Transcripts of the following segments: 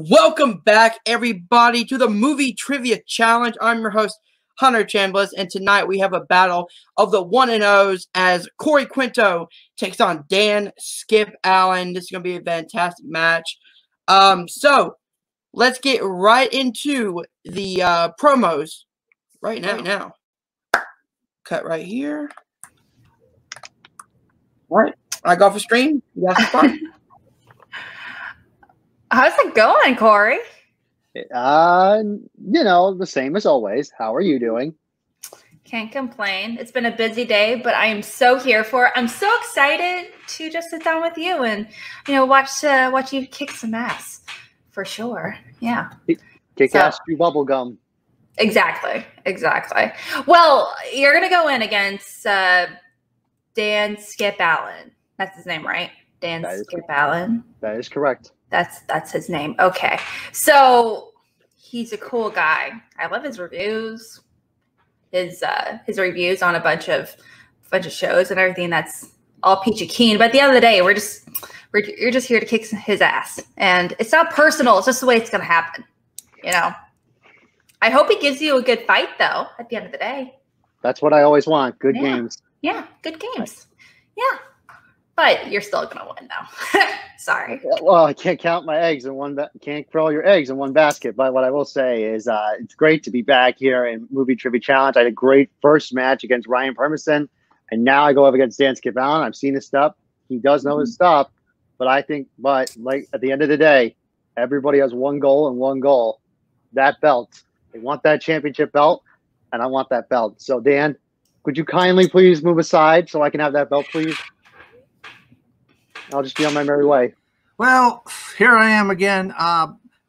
Welcome back, everybody, to the Movie Trivia Challenge. I'm your host, Hunter Chambliss, and tonight we have a battle of the 1-0s as Corey Quinto takes on Dan Skip Allen. This is going to be a fantastic match. So let's get right into the promos right now. Cut right here. All right, I go for stream. You got some fun. How's it going, Corey? The same as always. How are you doing? Can't complain. It's been a busy day, but I am so here for it. I'm so excited to just sit down with you and, watch you kick some ass for sure. Yeah. Kick ass through bubble gum. Exactly. Well, you're going to go in against Dan Skip Allen. That's his name, right? Dan Skip Allen. That is correct. That's his name. Okay. So he's a cool guy. I love his reviews. His reviews on a bunch of shows and everything. That's all peachy keen. But at the end of the day, you're just here to kick his ass. And it's not personal. It's just the way it's gonna happen. I hope he gives you a good fight though, at the end of the day. That's what I always want. Good games. Yeah, good games. Yeah. But you're still gonna win, though. Sorry. Well, I can't count my eggs in one. Can't throw all your eggs in one basket. But what I will say is, it's great to be back here in Movie Trivia Challenge. I had a great first match against Ryan Permision, and now I go up against Dan Skip Allen. I've seen his stuff. He does know his stuff. But at the end of the day, everybody has one goal and one goal: that belt. They want that championship belt, and I want that belt. So, Dan, could you kindly please move aside so I can have that belt, please? I'll just be on my merry way. Well, here I am again,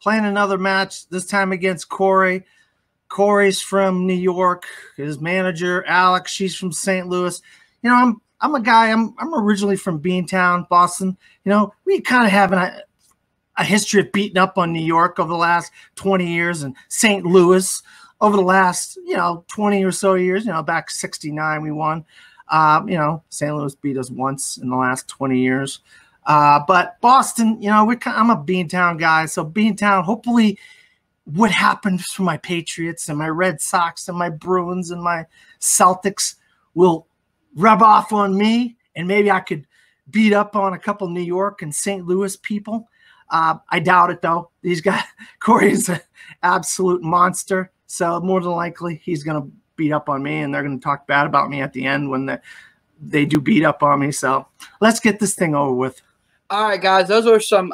playing another match, this time against Corey. Corey's from New York. His manager, Alex, she's from St. Louis. I'm a guy, I'm originally from Beantown, Boston. We kind of have a history of beating up on New York over the last 20 years and St. Louis over the last, 20 or so years. Back 69 we won. St. Louis beat us once in the last 20 years. But Boston, I'm a Beantown guy. So Beantown, hopefully what happens for my Patriots and my Red Sox and my Bruins and my Celtics will rub off on me. And maybe I could beat up on a couple New York and St. Louis people. I doubt it, though. These guys, Corey's an absolute monster. So more than likely he's going to beat up on me, and they're going to talk bad about me at the end when they do beat up on me. So let's get this thing over with. All right, guys, those were some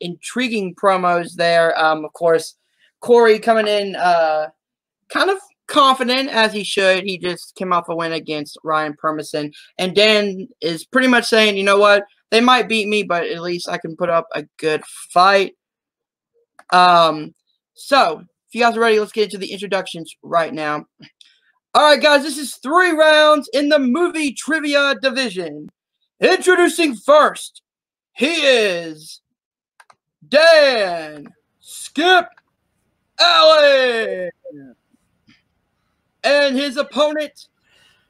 intriguing promos there. Of course, Corey coming in kind of confident, as he should. He just came off a win against Ryan Permision. And Dan is pretty much saying, you know what, they might beat me, but at least I can put up a good fight. So if you guys are ready, let's get into the introductions right now. All right, guys, this is 3 rounds in the movie trivia division. Introducing first, he is Dan Skip Allen. And his opponent,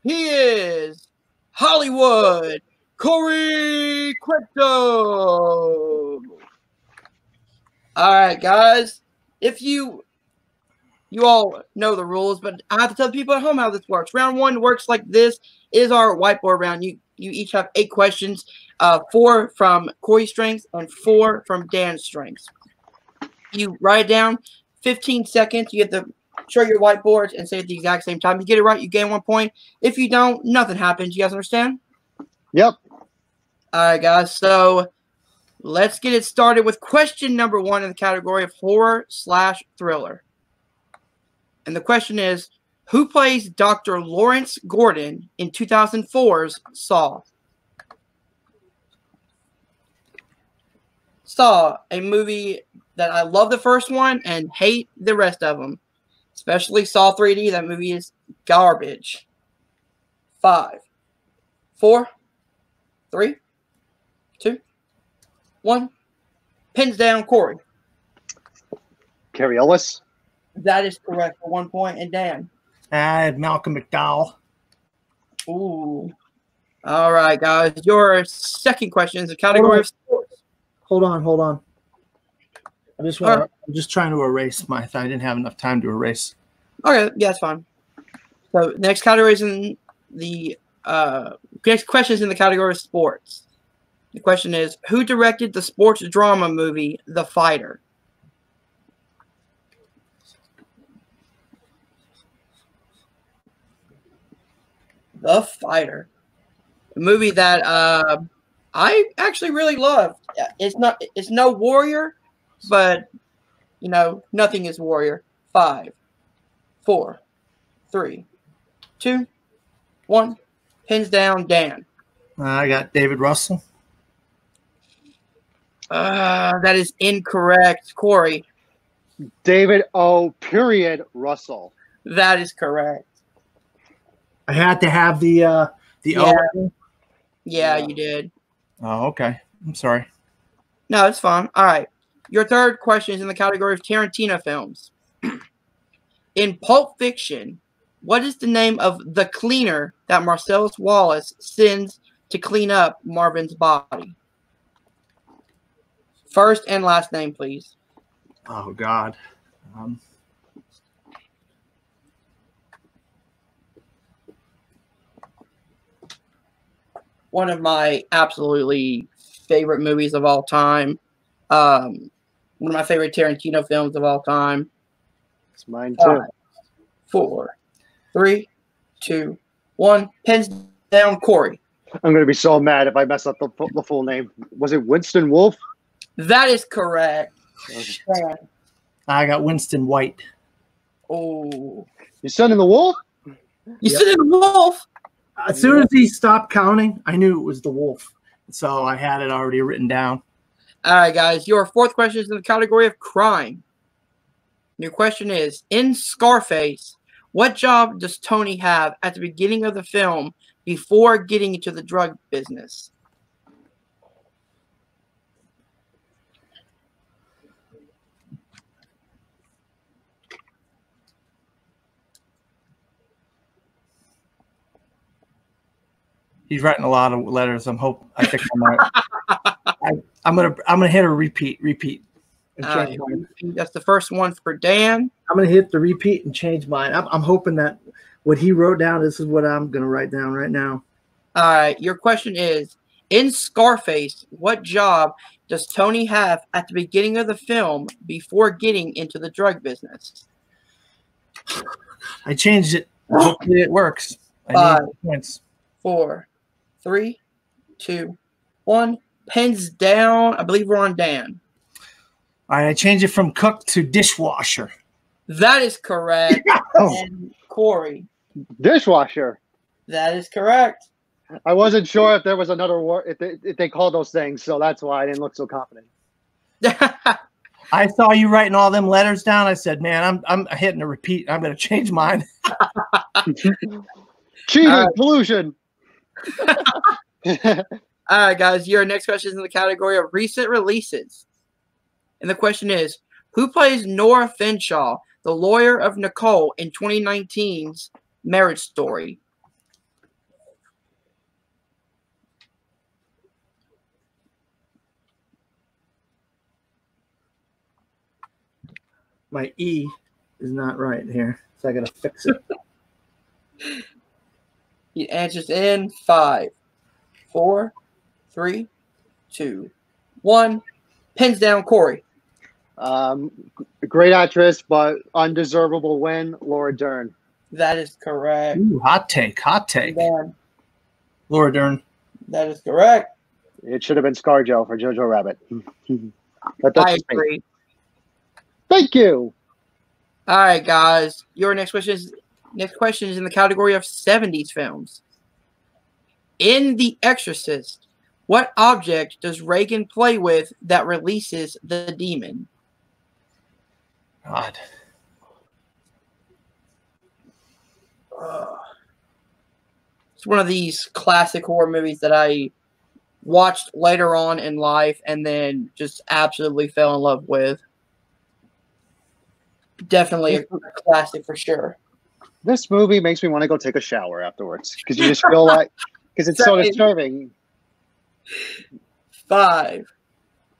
he is Hollywood Corey Quinto. All right, guys, if you all know the rules, but I have to tell people at home how this works. Round 1 works like this. Is our whiteboard round. You each have 8 questions, 4 from Corey's strengths and 4 from Dan's strengths. You write it down, 15 seconds. You have to show your whiteboards and say at the exact same time. You get it right, you gain 1 point. If you don't, nothing happens. You guys understand? Yep. All right, guys. So let's get it started with question number 1 in the category of horror/thriller. And the question is, who plays Dr. Lawrence Gordon in 2004's Saw? Saw, a movie that I love the first one and hate the rest of them. Especially Saw 3D. That movie is garbage. 5, 4, 3, 2, 1. Pins down, Corey. Carrie Ellis. That is correct for 1 point. And Dan? I had Malcolm McDowell. Ooh. All right, guys. Your second question is a category of sports. Hold on. I'm just trying to erase my. I didn't have enough time to erase. Okay, yeah, that's fine. So next category is in the next question is in the category of sports. The question is, who directed the sports drama movie The Fighter? The Fighter, a movie that I actually really loved. It's no Warrior, but you know, nothing is Warrior. 5, 4, 3, 2, 1. Pins down, Dan. I got David Russell. That is incorrect, Corey. David O. Russell. That is correct. I had to have the Yeah. O. Yeah, you did. Oh, okay. I'm sorry. No, it's fine. All right. Your third question is in the category of Tarantino films. In Pulp Fiction, what is the name of the cleaner that Marcellus Wallace sends to clean up Marvin's body? First and last name, please. Oh, God. One of my absolutely favorite movies of all time. One of my favorite Tarantino films of all time. It's mine too. 5, 4, 3, 2, 1. Pens down, Corey. I'm going to be so mad if I mess up the full name. Was it Winston Wolfe? That is correct. Dan. I got Winston White. Oh. You sending the wolf? You said it, Wolf. As soon as he stopped counting, I knew it was the wolf. So I had it already written down. All right, guys. Your fourth question is in the category of crime. Your question is, in Scarface, what job does Tony have at the beginning of the film before getting into the drug business? He's writing a lot of letters. I think I'm right. I'm gonna hit a repeat. And change mine. That's the first one for Dan. I'm gonna hit the repeat and change mine. I'm hoping that what he wrote down, this is what I'm gonna write down right now. All right. Your question is, in Scarface, what job does Tony have at the beginning of the film before getting into the drug business? I changed it. Hopefully it works. I 5, need points. 4, 3, 2, 1. Pens down. I believe we're on Dan. All right, I changed it from cook to dishwasher. That is correct. Oh. And Corey. Dishwasher. That is correct. I wasn't sure if there was another word, if they called those things, so that's why I didn't look so confident. I saw you writing all them letters down. I said, man, I'm hitting a repeat. I'm going to change mine. Cheating, pollution. All right, guys. Your next question is in the category of recent releases. And the question is, who plays Nora Fenshaw, the lawyer of Nicole in 2019's Marriage Story? My E is not right here, so I got to fix it. The answer's in 5, 4, 3, 2, 1. Pins down, Corey. Great actress, but undeservable win, Laura Dern. That is correct. Ooh, hot take. Dan. Laura Dern. That is correct. It should have been ScarJo for Jojo Rabbit. But that's I just me. agree. Thank you. All right, guys. Your next question is in the category of 70s films. In The Exorcist, what object does Reagan play with that releases the demon? God. It's one of these classic horror movies that I watched later on in life and then just absolutely fell in love with. Definitely a classic for sure. This movie makes me want to go take a shower afterwards because you just feel like, because it's so disturbing. 5,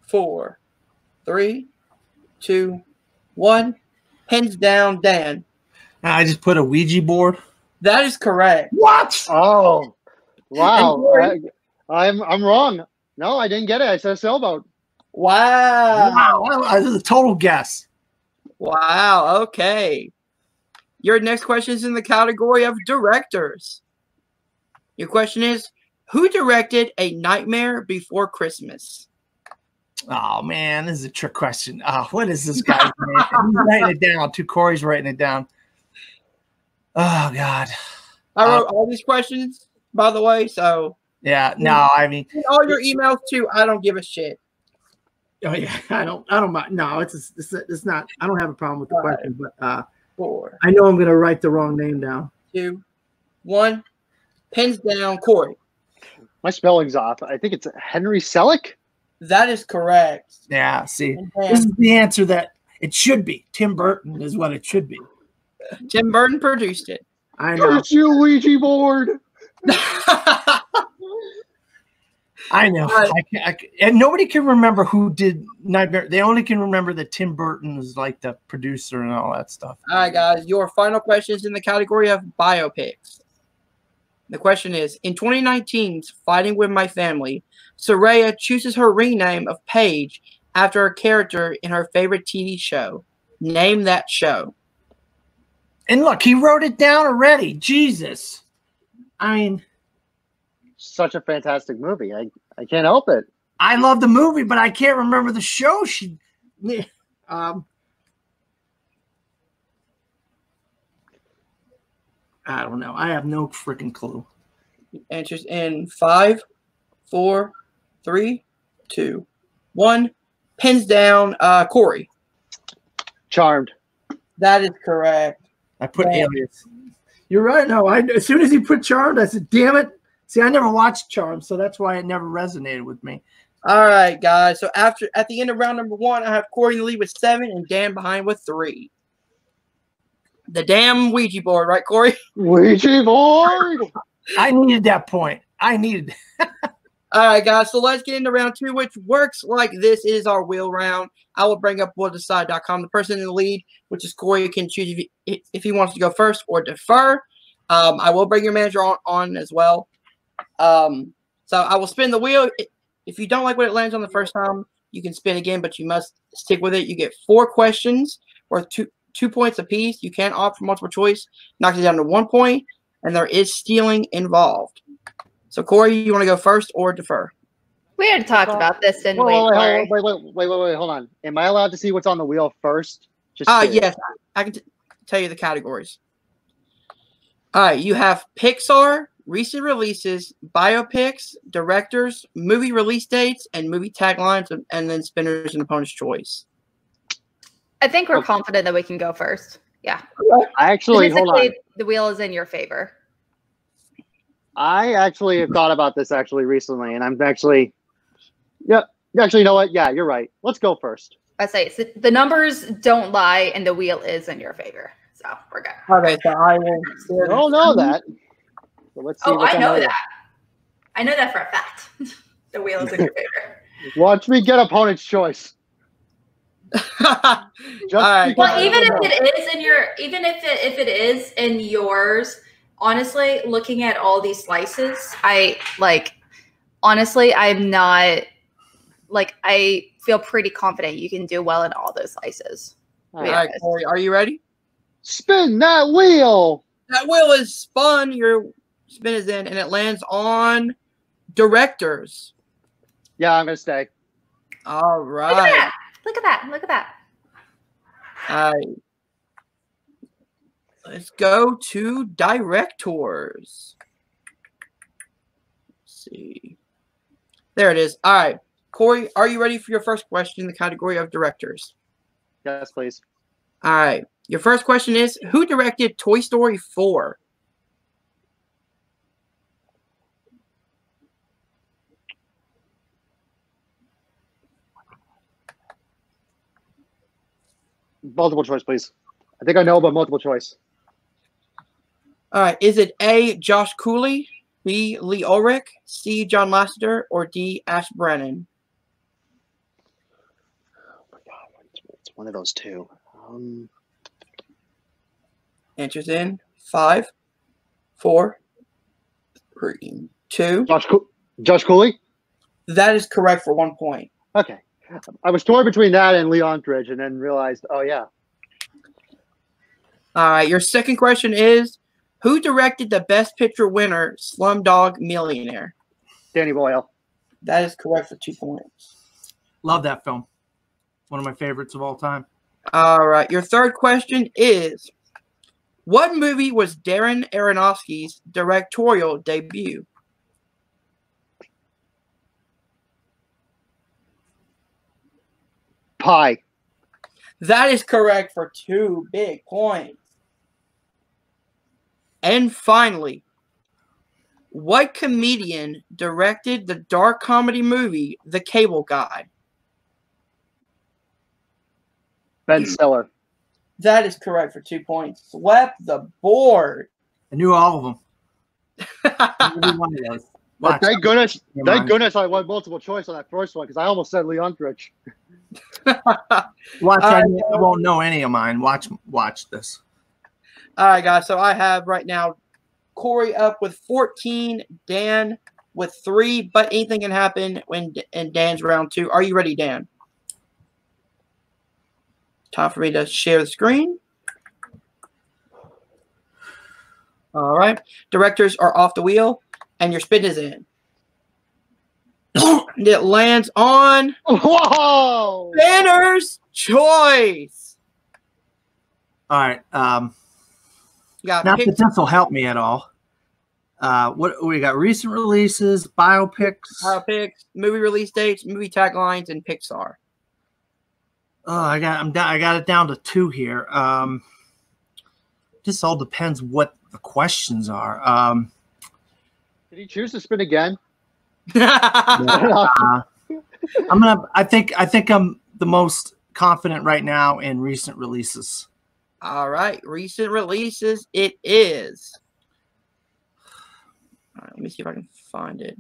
4, 3, 2, 1. Hands down, Dan. I just put a Ouija board. That is correct. What? Oh, wow. Corey? I'm wrong. No, I didn't get it. I said a sailboat. Wow. Wow. This is a total guess. Wow. Okay. Your next question is in the category of directors. Your question is, who directed A Nightmare Before Christmas? Oh, man, this is a trick question. What is this guy's name? He's writing it down. Corey's writing it down. Oh, God. I wrote all these questions, by the way, so. Yeah, no, I mean. All your emails, too. I don't give a shit. Oh, yeah, I don't mind. No, it's not. I don't have a problem with the question, but 4, I know I'm going to write the wrong name down. 2, 1. Pens down, Corey. My spelling's off. I think it's Henry Selick. That is correct. Yeah, see, this is the answer that it should be. Tim Burton is what it should be. Tim Burton produced it. I know. Curse you, Ouija board. I know. And nobody can remember who did Nightmare. They only can remember that Tim Burton was like the producer and all that stuff. All right, guys. Your final question is in the category of biopics. The question is, in 2019's Fighting With My Family, Soraya chooses her ring name of Paige after a character in her favorite TV show. Name that show. And look, he wrote it down already. Jesus. I mean, such a fantastic movie. I can't help it. I love the movie, but I can't remember the show. I don't know. I have no freaking clue. Answers in 5, 4, 3, 2, 1. Pins down, Corey. Charmed. That is correct. I put Alias. You're right. No, as soon as he put Charmed, I said, damn it. See, I never watched Charmed, so that's why it never resonated with me. All right, guys. So at the end of round number 1, I have Corey in the lead with 7 and Dan behind with 3. The damn Ouija board, right, Corey? Ouija board. I needed that point. I needed. All right, guys. So let's get into round 2, which works like this. It is our wheel round. I will bring up WillDecide.com. The person in the lead, which is Corey, can choose if he wants to go first or defer. I will bring your manager on as well. So I will spin the wheel. If you don't like what it lands on the first time, you can spin again, but you must stick with it. You get 4 questions worth 2 points apiece. You can opt for multiple choice, knocks it down to 1 point, and there is stealing involved. So, Corey, you want to go first or defer? We had talked about this, didn't we? Wait, hold on. Am I allowed to see what's on the wheel first? Yes, I can tell you the categories. All right, you have Pixar, recent releases, biopics, directors, movie release dates, and movie taglines, and then spinners and opponent's choice. I think we're confident that we can go first. Yeah. I actually, hold on. The wheel is in your favor. I actually have thought about this recently, and I'm actually, you know what? Yeah, you're right. Let's go first. I say the numbers don't lie, and the wheel is in your favor. So we're good. Okay, so I will. I don't know that. So let's see. I know that. I know that for a fact. The wheel is in your favor. Watch me get opponent's choice. All right. Well, even if it is in yours, honestly, looking at all these slices, I'm not I feel pretty confident you can do well in all those slices. All right, Corey, are you ready? Spin that wheel. That wheel is spun. Your spin is in, and it lands on directors. Yeah, I'm gonna stay. All right. Look at that. All right. Let's go to directors. Let's see. There it is. All right. Corey, are you ready for your first question in the category of directors? Yes, please. All right. Your first question is, who directed Toy Story 4? Multiple choice, please. I think I know, but multiple choice. All right. Is it A, Josh Cooley, B, Lee Ulrich, C, John Lasseter, or D, Ash Brennan? Oh my God. one of those two. Answers in 5, 4, 3, 2. Josh Cooley? That is correct for 1 point. Okay. I was torn between that and Leon Tridge and then realized, oh, yeah. All right. Your second question is, who directed the Best Picture winner, Slumdog Millionaire? Danny Boyle. That is correct for 2 points. Love that film. One of my favorites of all time. All right. Your third question is, what movie was Darren Aronofsky's directorial debut? Pie. That is correct for 2 big points. And finally, what comedian directed the dark comedy movie The Cable Guy? Ben Stiller. That is correct for 2 points. Swept the board. I knew all of them. Every one of those. But thank goodness I won multiple choice on that first one because I almost said Leon Tridge. Watch, I won't know any of mine. Watch this. All right, guys. So I have right now Corey up with 14, Dan with 3, but anything can happen in Dan's round 2. Are you ready, Dan? Time for me to share the screen. All right. Directors are off the wheel, and your spin is in. It lands on Banner's choice. All right. Not that this will help me at all. What we got? Recent releases, biopics, movie release dates, movie taglines, and Pixar. Oh, I got it down to 2 here. Just all depends what the questions are. Did he choose to spin again? I think I'm the most confident right now in recent releases. All right, recent releases it is. All right, let me see if I can find it.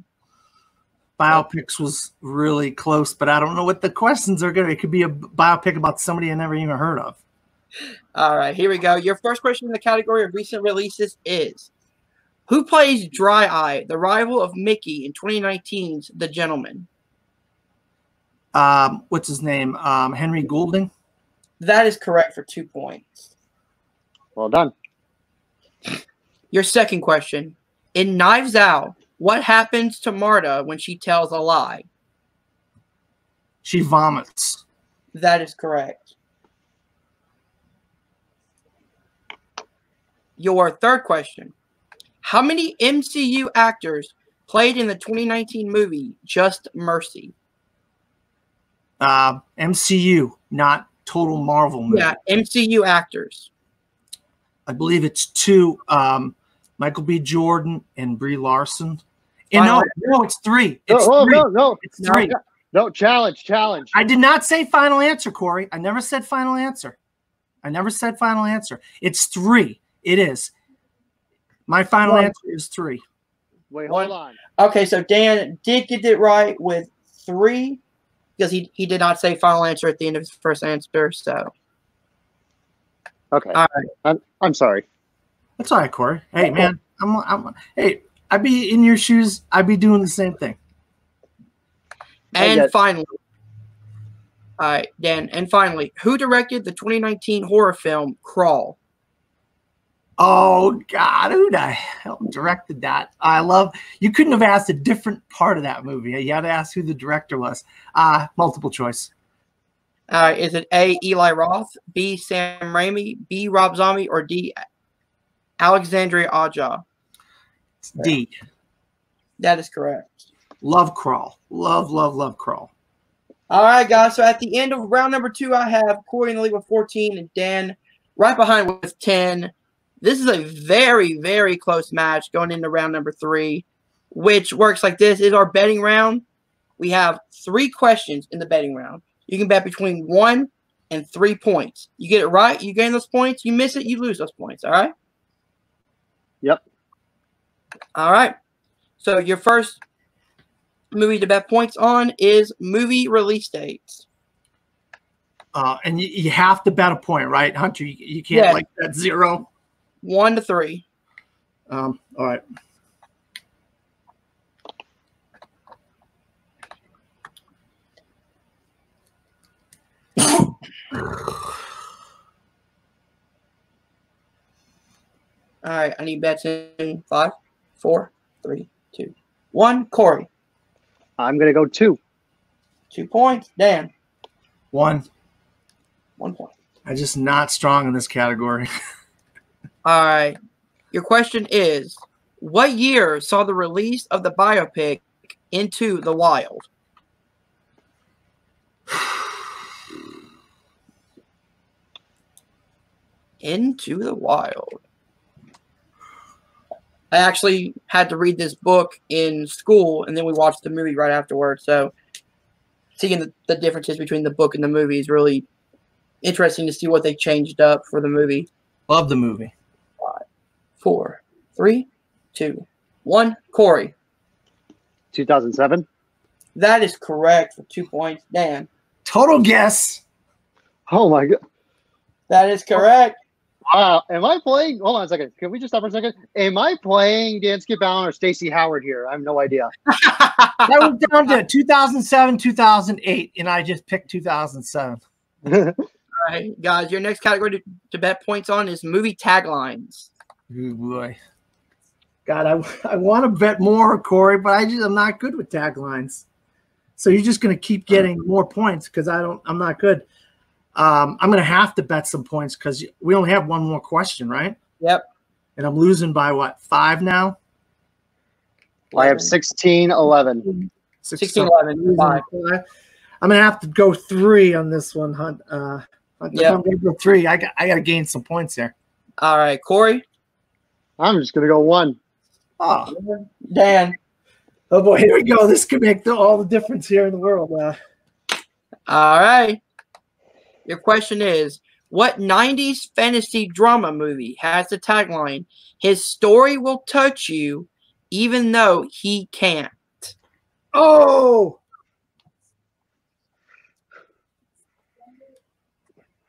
Biopics was really close, but I don't know what the questions are going to be. It could be a biopic about somebody I never even heard of. All right, here we go. Your first question in the category of recent releases is, who plays Dry Eye, the rival of Mickey in 2019's The Gentleman? What's his name? Henry Goulding? That is correct for 2 points. Well done. Your second question. In Knives Out, what happens to Marta when she tells a lie? She vomits. That is correct. Your third question. How many MCU actors played in the 2019 movie Just Mercy? MCU, not total Marvel movie. Yeah, MCU actors. I believe it's 2. Michael B. Jordan and Brie Larson. No, it's 3. It's 3. No. It's 3. No, challenge. I did not say final answer, Corey. I never said final answer. It's 3. It is. My final answer is 3. Wait, hold on. Okay, so Dan did get it right with 3 because he did not say final answer at the end of his first answer. So, okay. All right. I'm sorry. That's all right, Corey. Hey, man. Hey, I'd be in your shoes. I'd be doing the same thing. And finally, all right, Dan. And finally, who directed the 2019 horror film Crawl? Oh, God, who the hell directed that? You couldn't have asked a different part of that movie. You had to ask who the director was. Multiple choice. Is it A, Eli Roth, B, Sam Raimi, B, Rob Zombie, or D, Alexandria Aja? It's D. That is correct. Love Crawl. Love Crawl. All right, guys. So at the end of round number 2, I have Corey in the lead with 14 and Dan right behind with 10. This is a very, very close match going into round number 3, which works like this. Is our betting round. We have 3 questions in the betting round. You can bet between 1 and 3 points. You get it right, you gain those points. You miss it, you lose those points. All right? Yep. All right. So your first movie to bet points on is movie release dates. And you have to bet a point, right, Hunter? You can't like bet 0. 1 to 3. All right. All right, I need bets in 5, 4, 3, 2, 1. Corey. I'm going to go 2. 2 points. Dan. 1. 1 point. I'm just not strong in this category. All right. Your question is, what year saw the release of the biopic Into the Wild? Into the Wild. I actually had to read this book in school, and then we watched the movie right afterwards. So seeing the differences between the book and the movie is really interesting to see what they changed up for the movie. Love the movie. 5, 4, 3, 2, 1. Corey. 2007. That is correct for 2 points. Dan. Total guess. Oh my god. That is correct. Wow. Am I playing? Hold on a second. Can we just stop for a second? Am I playing Dan Skip Allen or Stacey Howard here? I have no idea. That was down to 2007, 2008, and I just picked 2007. All right, guys, your next category to bet points on is movie taglines. Oh boy. God, I want to bet more, Corey, but I'm not good with taglines. So you're just going to keep getting more points because I'm not good. I'm going to have to bet some points because we only have one more question, right? Yep. And I'm losing by what, 5 now? I have 16, 11. 16, 11, 5. I'm going to have to go 3 on this one, Hunt. I'm going to go 3. I got to gain some points here. All right, Corey. I'm just going to go 1. Oh, Dan. Oh boy, here we go. This could make all the difference here in the world. All right. Your question is, what 90s fantasy drama movie has the tagline, "His story will touch you even though he can't"? Oh!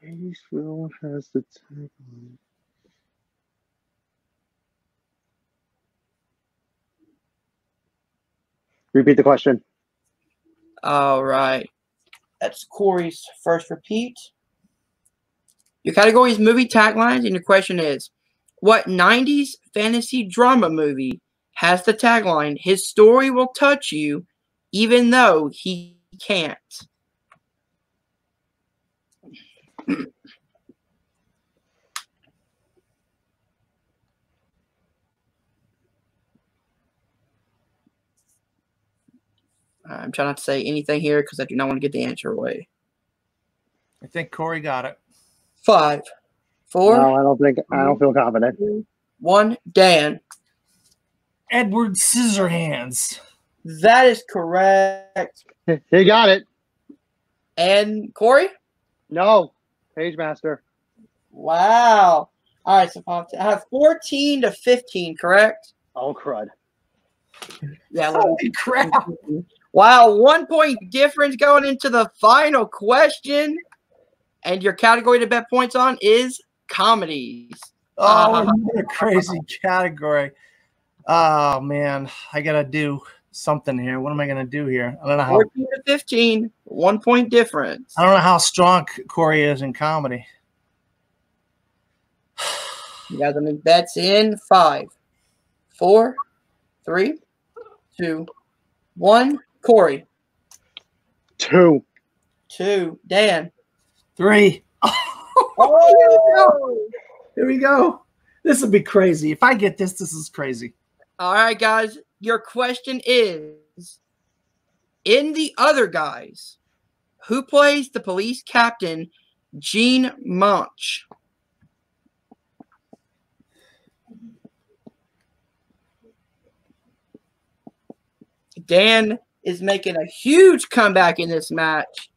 This film has the tagline. Repeat the question. All right. That's Corey's first repeat. Your category is movie taglines, and your question is, what 90s fantasy drama movie has the tagline, "His story will touch you even though he can't"? I'm trying not to say anything here because I do not want to get the answer away. I think Corey got it. 5, 4. No, I don't feel confident. 1. Dan. Edward Scissorhands. That is correct. He got it. And Corey? No. Page Master. Wow. All right, so I have 14 to 15, correct? Oh, crud. Yeah. Holy crap. Wow, 1 point difference going into the final question. And your category to bet points on is comedies. Oh, what a crazy category. Oh, man. I got to do something here. What am I going to do here? I don't know how. 14 to 15, 1 point difference. I don't know how strong Corey is in comedy. You guys make bets in 5, 4, 3, 2, 1. Corey. 2. 2. Dan. 3. Oh! Here we go. This will be crazy. If I get this is crazy. All right, guys. Your question is, in The Other Guys, who plays the police captain, Gene Munch? Dan is making a huge comeback in this match.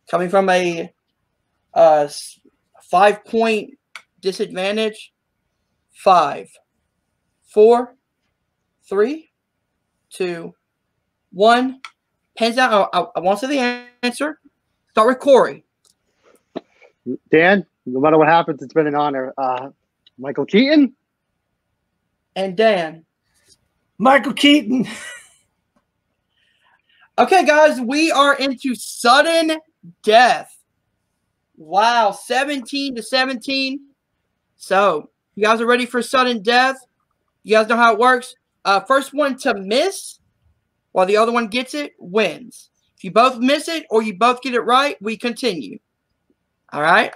Coming from a 5-point disadvantage. 5, 4, 3, 2, 1. Pens out. I won't say the answer. Start with Corey. Dan, no matter what happens, it's been an honor. Michael Keaton? And Dan. Michael Keaton. Okay, guys, we are into sudden death. Wow, 17-17. So, you guys are ready for sudden death? You guys know how it works? First one to miss, while the other one gets it, wins. If you both miss it or you both get it right, we continue. All right?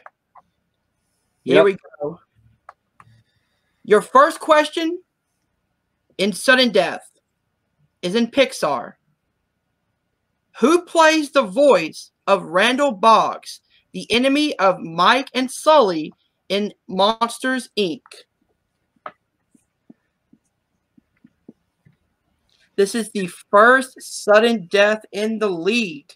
Here we go. Your first question in sudden death is in Pixar. Who plays the voice of Randall Boggs, the enemy of Mike and Sully in Monsters, Inc.? This is the first sudden death in the league.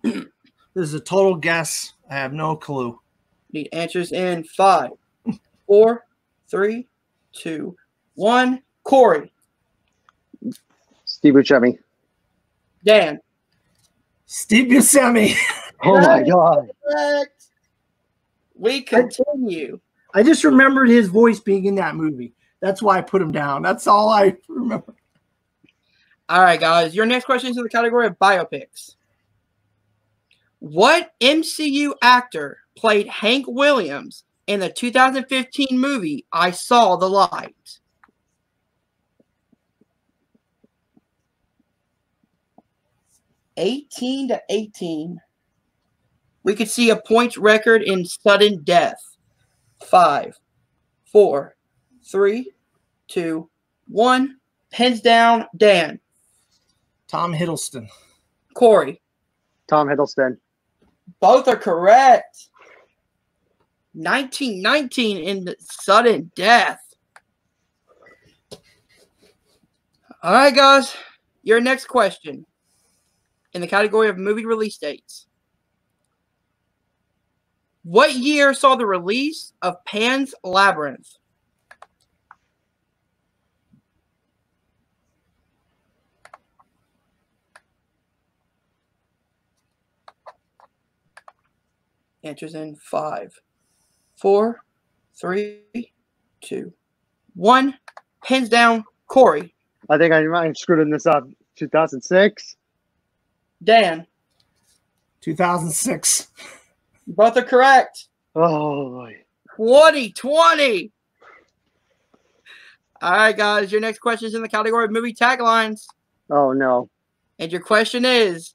This is a total guess. I have no clue. Need answers in 5, 4, 3, 2, 1. Corey. Steve Buscemi. Dan. Steve Buscemi. Oh my God. Correct. We continue. I just remembered his voice being in that movie. That's why I put him down. That's all I remember. All right, guys. Your next question is in the category of biopics. What MCU actor played Hank Williams in the 2015 movie I Saw the Light? (18-18). We could see a points record in sudden death. 5, 4, 3, 2, 1. Pens down. Dan. Tom Hiddleston. Corey. Tom Hiddleston. Both are correct. 1919 in the sudden death. All right, guys. Your next question in the category of movie release dates. What year saw the release of Pan's Labyrinth? Answers in 5, 4, 3, 2, 1. Pens down. Corey. I think I might have screwed this up. 2006. Dan. 2006. Both are correct. Oh boy. 2020. All right, guys. Your next question is in the category of movie taglines. Oh no. And your question is,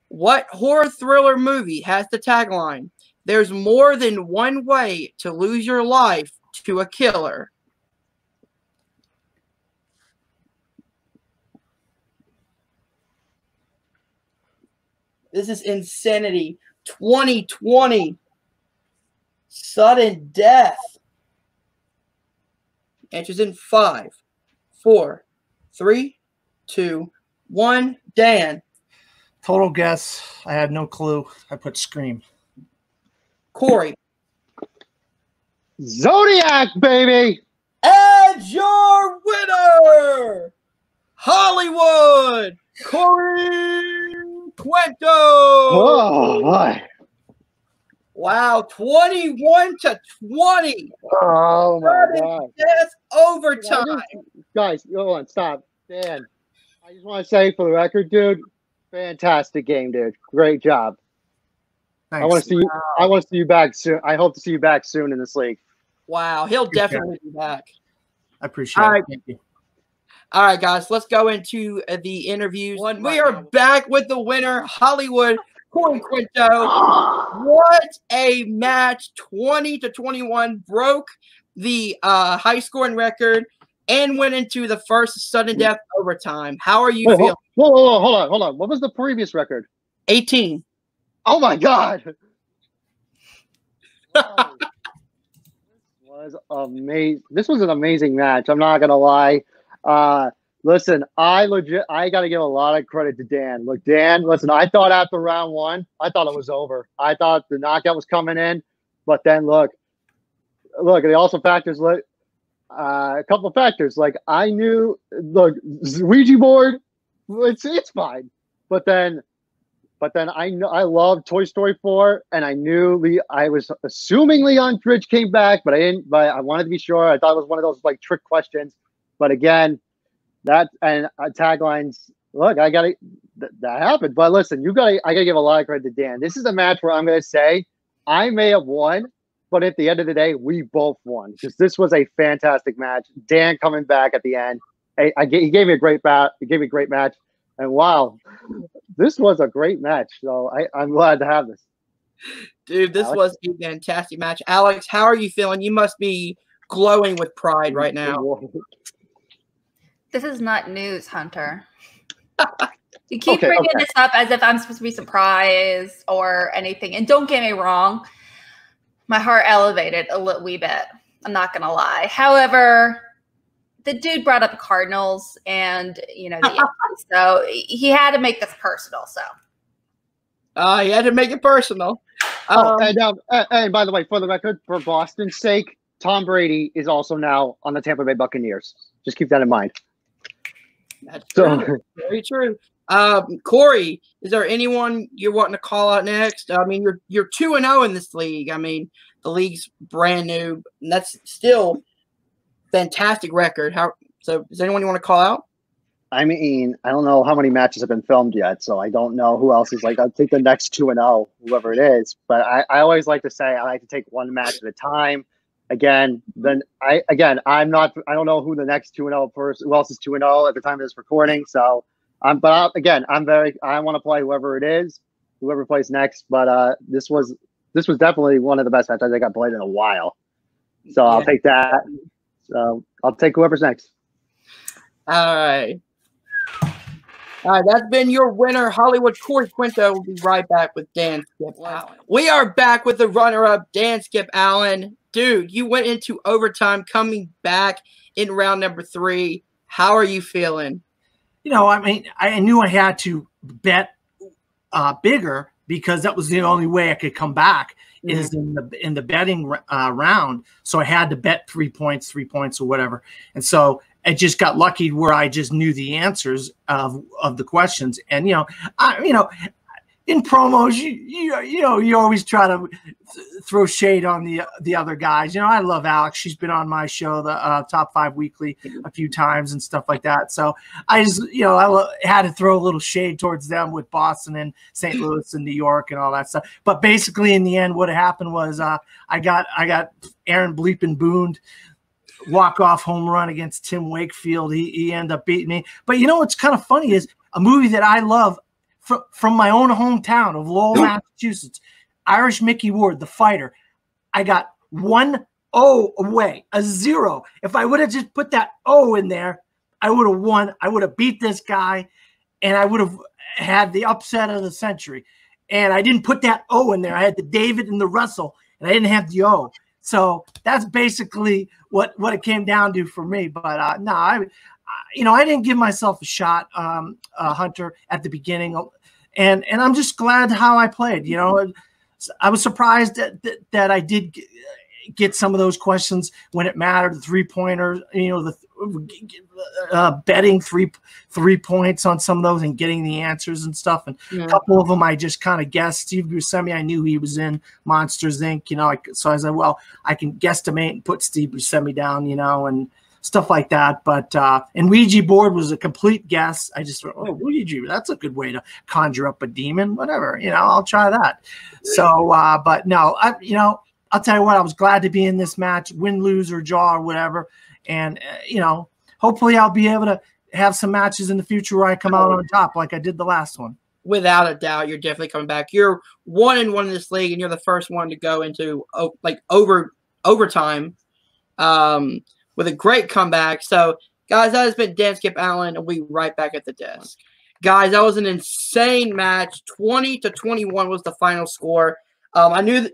what horror thriller movie has the tagline, "There's more than one way to lose your life to a killer"? This is insanity. 2020. Sudden death. Answers in 5, 4, 3, 2, 1. Dan. Total guess. I had no clue. I put Scream. Corey. Zodiac, baby. And your winner, Hollywood, Corey Quinto. Oh boy. Wow, 21-20. Oh my God. Death overtime. Guys, hold on, stop. Dan, I just want to say for the record, dude, fantastic game, dude. Great job. Thanks. I want to see you. I want to see you back soon. I hope to see you back soon in this league. Wow, he'll definitely be back. I appreciate it. Thank you. All right, guys, let's go into the interviews. We are back with the winner, Hollywood, Corey Quinto. What a match. 20-21 broke the high scoring record and went into the first sudden death overtime. How are you feeling? Hold on. What was the previous record? 18. Oh my God. Wow. This was amazing. This was an amazing match. I'm not gonna lie. Listen, I got to give a lot of credit to Dan. Look, Dan, listen, I thought after round 1, I thought it was over. I thought the knockout was coming in, but then look, it also factors. Look, a couple of factors. Like I knew the Ouija board, it's fine, but then I know I love Toy Story 4, and I knew I was assuming Leon Fridge came back, but I didn't. But I wanted to be sure. I thought it was one of those like trick questions. But again, that and taglines. Look, I got that happened. But listen, I gotta give a lot of credit to Dan. This is a match where I'm gonna say I may have won, but at the end of the day, we both won because this was a fantastic match. Dan coming back at the end. He gave me a great match. He gave me a great match, and wow, this was a great match. So I'm glad to have this. Dude, this was a fantastic match. Alex, how are you feeling? You must be glowing with pride right now. This is not news, Hunter. You keep bringing this up as if I'm supposed to be surprised or anything. And don't get me wrong, my heart elevated a little wee bit. I'm not going to lie. However, the dude brought up the Cardinals and, you know, so he had to make this personal. So he had to make it personal. And by the way, for the record, for Boston's sake, Tom Brady is also now on the Tampa Bay Buccaneers. Just keep that in mind. That's true. Very true. Corey, is there anyone you're wanting to call out next? I mean, you're 2-0 in this league. I mean, the league's brand new, and that's still fantastic record. So is there anyone you want to call out? I mean, I don't know how many matches have been filmed yet, so I don't know who else is like. I'll take the next 2-0, whoever it is. But I always like to say I like to take one match at a time. I don't know who the next 2-0 person, who else is 2-0 at the time of this recording. So, I want to play whoever it is, whoever plays next. But this was definitely one of the best matches I think I've played in a while. So I'll take that. So I'll take whoever's next. All right. That's been your winner, Hollywood Corey Quinto. We'll be right back with Dan Skip Allen. We are back with the runner-up, Dan Skip Allen. Dude, you went into overtime, coming back in round number 3. How are you feeling? You know, I mean, I knew I had to bet bigger because that was the only way I could come back is in the betting round. So I had to bet 3 points or whatever. And so I just got lucky where I just knew the answers of the questions. And in promos, you always try to throw shade on the other guys. I love Alex. She's been on my show, the Top 5 Weekly, a few times and stuff like that. So I just, I had to throw a little shade towards them with Boston and St. Louis and New York and all that stuff. But basically, in the end, what happened was I got Aaron Bleepin Boone walk-off home run against Tim Wakefield. He ended up beating me. But what's kind of funny is a movie that I love from my own hometown of Lowell, Massachusetts, Irish Mickey Ward, The Fighter. I got 1-0 away, a 0. If I would have just put that O in there, I would have won. I would have beat this guy, and I would have had the upset of the century. And I didn't put that O in there. I had the David and the Russell, and I didn't have the O. So that's basically what it came down to for me. But I didn't give myself a shot, Hunter, at the beginning, and I'm just glad how I played. I was surprised that I did get some of those questions when it mattered. The 3-pointer, betting three points on some of those and getting the answers and stuff. And a couple of them I just kind of guessed. Steve Buscemi, I knew he was in Monsters Inc. So I said, well, I can guesstimate and put Steve Buscemi down, and stuff like that. But and Ouija board was a complete guess. I just thought, oh, Ouija, that's a good way to conjure up a demon. Whatever, I'll try that. So, but no, I'll tell you what, I was glad to be in this match, win, lose, or draw, or whatever. And hopefully I'll be able to have some matches in the future where I come out on top like I did the last one. Without a doubt, you're definitely coming back. You're 1-1 in this league, and you're the first one to go into overtime. With a great comeback. So, guys, that has been Dan Skip Allen, and we'll be right back at the desk. Guys, that was an insane match. 20-21 was the final score. I knew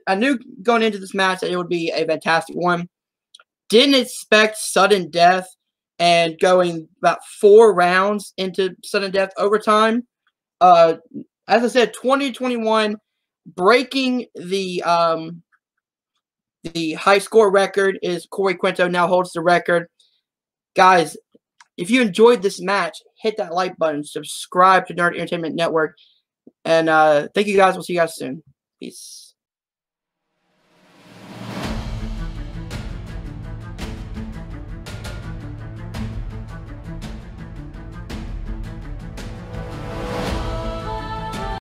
going into this match that it would be a fantastic one. Didn't expect sudden death and going about 4 rounds into sudden death overtime. As I said, 20-21, breaking the The high score record is Corey Quinto now holds the record. Guys, if you enjoyed this match, hit that like button, subscribe to Nerd Entertainment Network, and thank you guys. We'll see you guys soon. Peace.